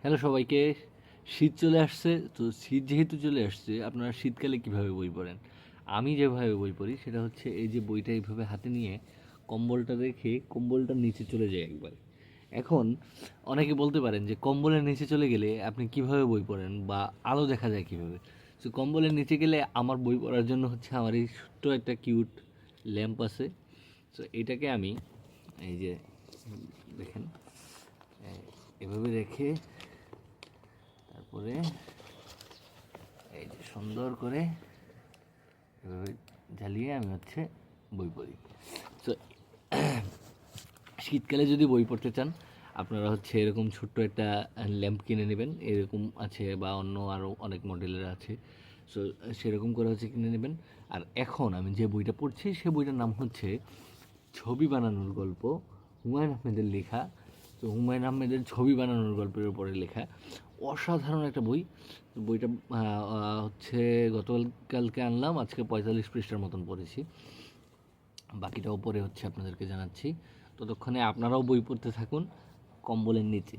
Hello সবাইকে। শীত চলে আসছে, তো শীত যেহেতু চলে আসছে, আপনারা শীতকালে কিভাবে বই পড়েন? আমি যেভাবে বই পড়ি সেটা হচ্ছে এই যে বইটা এইভাবে হাতে নিয়ে কম্বলটা রেখে কম্বলটার নিচে চলে যাই একবার। এখন অনেকে বলতে পারেন যে কম্বলের নিচে চলে গেলে আপনি কিভাবে বই পড়েন বা আলো দেখা যায় কিভাবে? তো কম্বলের নিচে গেলে আমার বই পড়ার জন্য হচ্ছে আমার এই ছোট্ট একটা কিউট ল্যাম্প আছে। তো এটাকে আমি এই যে দেখেন, এভাবে রেখে তারপরে এই যে সুন্দর করে এভাবে জ্বালিয়ে আমি হচ্ছে বই পড়ি। তো শীতকালে যদি বই পড়তে চান, আপনারা হচ্ছে এরকম ছোট্ট একটা ল্যাম্প কিনে নেবেন, এরকম আছে বা অন্য আরও অনেক মডেলের আছে। সো সেরকম করে হচ্ছে কিনে নেবেন। আর এখন আমি যে বইটা পড়ছি সে বইটার নাম হচ্ছে ছবি বানানোর গল্প, হুমায়ুন আহমেদের লেখা। তো হুমায়ুন আহমেদের ছবি বানানোর গল্পের উপরে লেখা অসাধারণ একটা বই। তো বইটা হচ্ছে গতকালকে আনলাম, আজকে 45 পৃষ্ঠার মতন পড়েছি। বাকিটাও পরে হচ্ছে আপনাদেরকে জানাচ্ছি। ততক্ষণে আপনারাও বই পড়তে থাকুন কম্বলের নিচে।